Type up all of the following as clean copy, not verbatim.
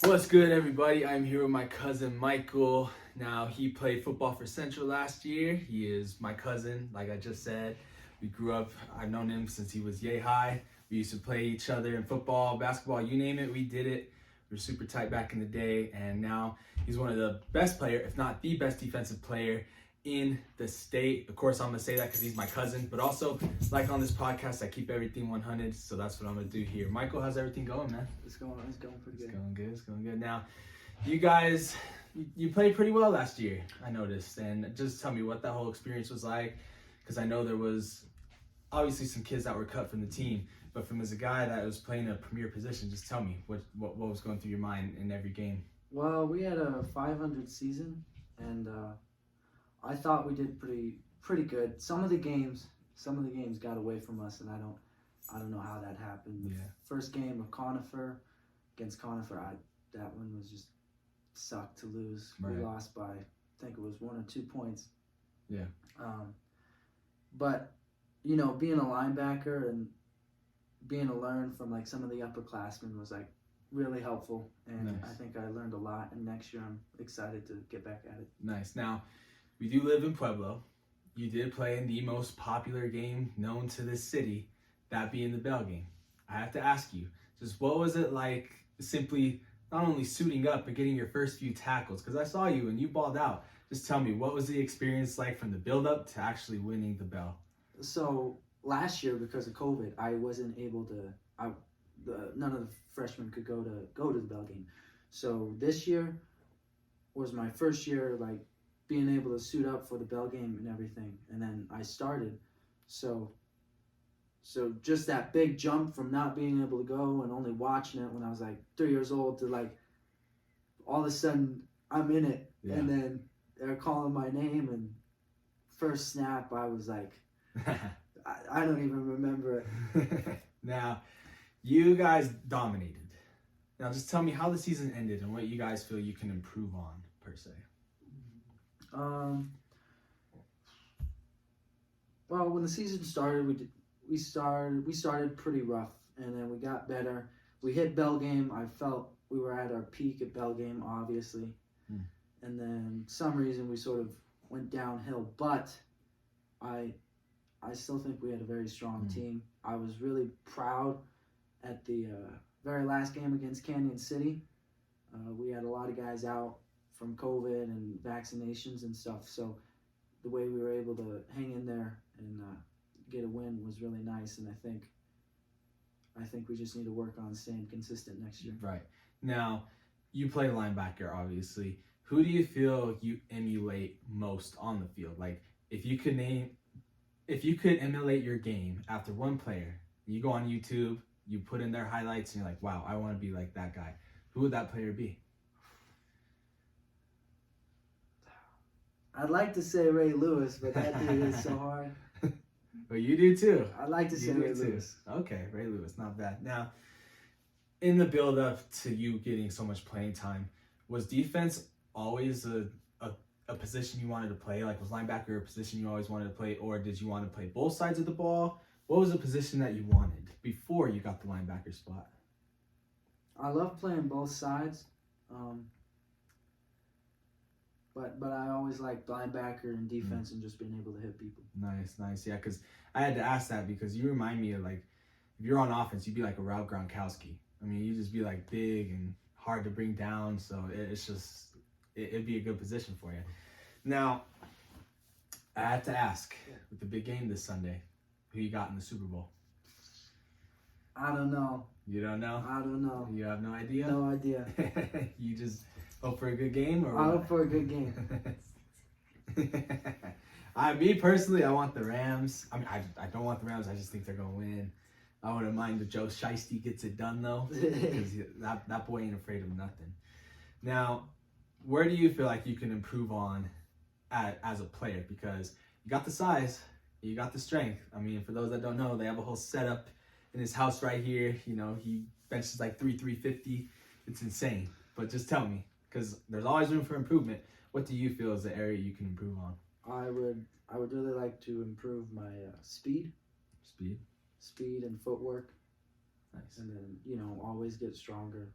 What's good, everybody? I'm here with my cousin Michael. Now, he played football for Central last year. He is my cousin, like I just said. We grew up, I've known him since he was yay high. We used to play each other in football, basketball, you name it, we did it. We were super tight back in the day, and now he's one of the best player, if not the best defensive player in the state. Of course, I'm going to say that because he's my cousin, but also, like on this podcast, I keep everything 100, so that's what I'm going to do here. Michael, how's everything going, man? It's going pretty good. It's going good. Now, you guys, you played pretty well last year, I noticed, and just tell me what that whole experience was like, because I know there was obviously some kids that were cut from the team, but from as a guy that was playing a premier position, just tell me what was going through your mind in every game. Well, we had a 500 season, and I thought we did pretty good. Some of the games got away from us, and I don't know how that happened. Yeah. First game of Conifer against Conifer, that one was just sucked to lose. Right. We lost by, I think it was 1 or 2 points. Yeah. But you know, being a linebacker and being to learn from like some of the upperclassmen was like really helpful, and Nice. I think I learned a lot. And next year, I'm excited to get back at it. Nice. Now, we do live in Pueblo. You did play in the most popular game known to this city, that being the Bell game. I have to ask you, just what was it like simply not only suiting up, but getting your first few tackles? Because I saw you and you balled out. Just tell me, what was the experience like from the build-up to actually winning the Bell? So last year, because of COVID, I wasn't able to. None of the freshmen could go to the Bell game. So this year was my first year, like being able to suit up for the Bell game and everything. And then I started. So just that big jump from not being able to go and only watching it when I was like 3 years old to like all of a sudden I'm in it. Yeah. And then they're calling my name, and first snap I was like, I don't even remember it. Now, you guys dominated. Now, just tell me how the season ended and what you guys feel you can improve on, per se. Well, when the season started, we started pretty rough, and then we got better. We hit Bell game. I felt we were at our peak at Bell game, obviously, and then some reason we sort of went downhill. But I still think we had a very strong team. I was really proud at the very last game against Canyon City. We had a lot of guys out from COVID and vaccinations and stuff. So the way we were able to hang in there and get a win was really nice. And I think we just need to work on staying consistent next year. Right. Now, you play linebacker, obviously. Who do you feel you emulate most on the field? Like, if you could emulate your game after one player, you go on YouTube, you put in their highlights, and you're like, wow, I want to be like that guy. Who would that player be? I'd like to say Ray Lewis, but that dude is so hard. Well, you do too. I'd like to say Ray Lewis. Okay, Ray Lewis, not bad. Now, in the build-up to you getting so much playing time, was defense always a position you wanted to play? Like, was linebacker a position you always wanted to play, or did you want to play both sides of the ball? What was the position that you wanted before you got the linebacker spot? I love playing both sides, but I always liked linebacker and defense and just being able to hit people. Nice. Yeah, because I had to ask that because you remind me of, like, if you're on offense, you'd be like a Rob Gronkowski. I mean, you'd just be like big and hard to bring down, so it'd be a good position for you. Now, I had to ask, with the big game this Sunday, who you got in the Super Bowl? I don't know. You don't know? I don't know. You have no idea? No idea. You just hope for a good game? Or I what? hope for a good game. Me personally, I want the Rams. I mean, I don't want the Rams. I just think they're going to win. I wouldn't mind if Joe Shiesty gets it done, though, because that boy ain't afraid of nothing. Now, where do you feel like you can improve on as a player? Because you got the size, you got the strength. I mean, for those that don't know, they have a whole setup in his house right here. You know, he benches like 350. It's insane. But just tell me, because there's always room for improvement. What do you feel is the area you can improve on? I would really like to improve my speed and footwork. Nice. And then, always get stronger.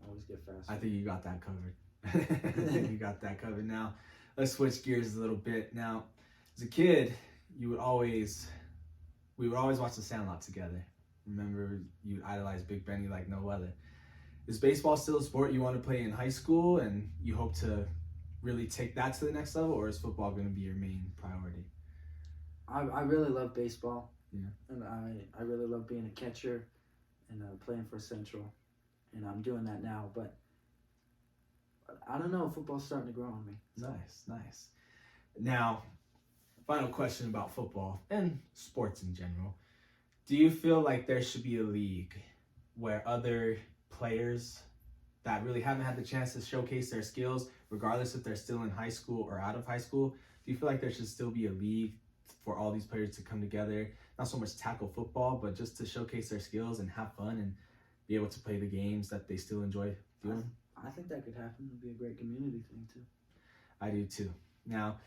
always get faster. I think you got that covered. I think you got that covered. Now, let's switch gears a little bit. Now, as a kid, we would always watch The Sandlot together. Remember, you idolized Big Benny like no other. Is baseball still a sport you want to play in high school, and you hope to really take that to the next level, or is football going to be your main priority? I really love baseball. Yeah. And I really love being a catcher and playing for Central. And I'm doing that now, but I don't know. Football's starting to grow on me. Nice. Now, final question about football and sports in general. Do you feel like there should be a league where other players that really haven't had the chance to showcase their skills, regardless if they're still in high school or out of high school, do you feel like there should still be a league for all these players to come together, not so much tackle football, but just to showcase their skills and have fun and be able to play the games that they still enjoy doing? I think that could happen. It'd be a great community thing, too. I do, too. Now,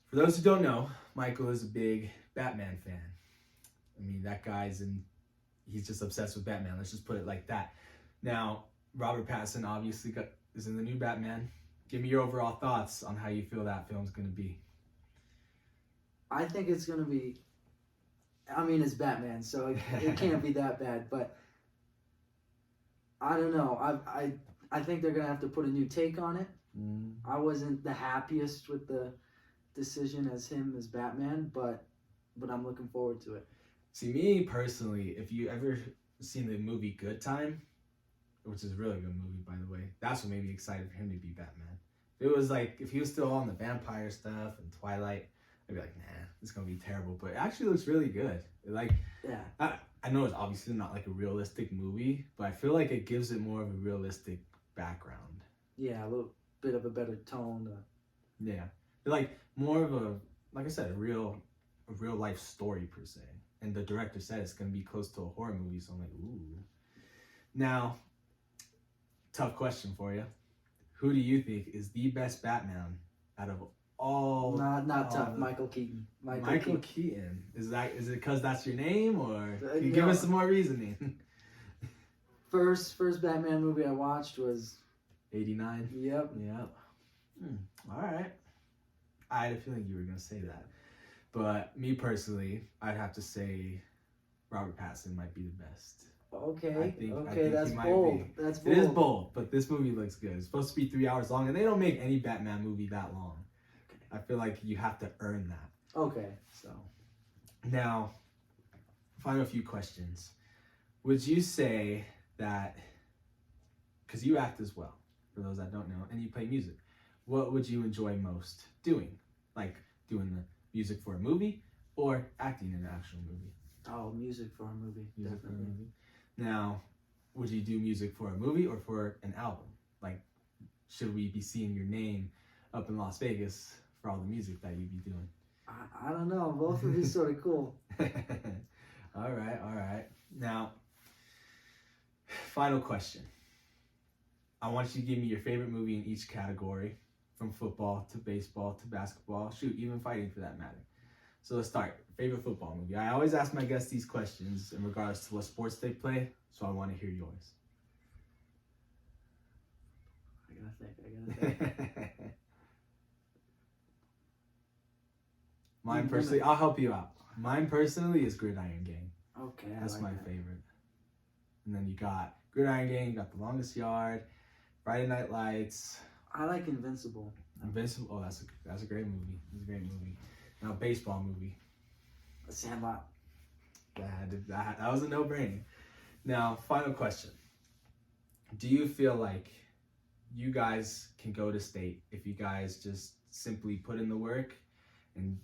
for those who don't know, Michael is a big Batman fan. I mean, that guy's he's just obsessed with Batman. Let's just put it like that. Now, Robert Pattinson obviously is in the new Batman. Give me your overall thoughts on how you feel that film's going to be. I think it's going to be, I mean, it's Batman, so it can't be that bad, but I don't know. I think they're going to have to put a new take on it. I wasn't the happiest with the decision as him as Batman, but I'm looking forward to it. See, me personally, if you ever seen the movie Good Time, which is a really good movie, by the way, that's what made me excited for him to be Batman. If it was like, if he was still on the vampire stuff and Twilight, I'd be like, nah, it's going to be terrible. But it actually looks really good. Like, yeah. I know it's obviously not like a realistic movie, but I feel like it gives it more of a realistic background. Yeah, a little bit of a better tone. Yeah. Like, more of a, like I said, a real life story per se. And the director said it's going to be close to a horror movie, so I'm like, ooh. Now, tough question for you. Who do you think is the best Batman out of all? Not tough. Michael Keaton. Michael Keaton. Is it because that's your name, or can you give us some more reasoning? First Batman movie I watched was 89. Yep. All right. I had a feeling you were gonna say that, but me personally, I'd have to say Robert Pattinson might be the best. Okay. I think that's he might bold. be. That's bold. It is bold, but this movie looks good. It's supposed to be 3 hours long, and they don't make any Batman movie that long. Okay. I feel like you have to earn that. Okay. So, now, final few questions. Would you say that, because you act as well, for those that don't know, and you play music, what would you enjoy most doing? Like doing the music for a movie or acting in an actual movie? Oh, music for a movie. Music definitely. for a movie. Now, would you do music for a movie or for an album? Like, should we be seeing your name up in Las Vegas for all the music that you'd be doing? I don't know. Both would be sort of cool. All right. Now, final question. I want you to give me your favorite movie in each category, from football to baseball to basketball, shoot, even fighting for that matter. So let's start. Favorite football movie. I always ask my guests these questions in regards to what sports they play, so I want to hear yours. I gotta think. Mine personally, I'll help you out. Mine personally is Gridiron Gang. Okay, That's like my that. favorite. And then you got Gridiron Gang, you got The Longest Yard, Friday Night Lights. I like Invincible. Invincible. Oh, that's a great movie. It's a great movie. Now, baseball movie. Sandlot. That was a no-brainer. Now, final question. Do you feel like you guys can go to state if you guys just simply put in the work and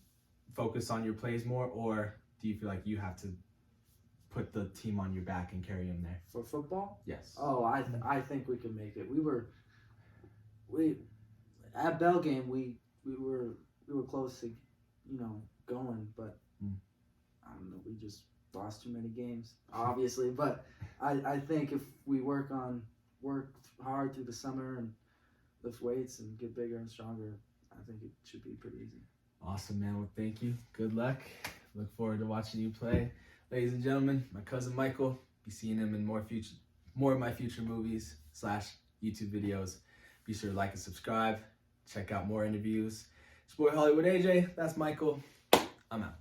focus on your plays more, or do you feel like you have to put the team on your back and carry them there? For football? Yes. Oh, I think we can make it. We at Bell game we were close to, going, but I don't know, we just lost too many games, obviously. But I think if we work hard through the summer and lift weights and get bigger and stronger, I think it should be pretty easy. Awesome, man. Well, thank you. Good luck. Look forward to watching you play. Ladies and gentlemen, my cousin Michael. Be seeing him in more of my future movies / YouTube videos. Be sure to like and subscribe. Check out more interviews. It's your boy Hollywood AJ. That's Michael. I'm out.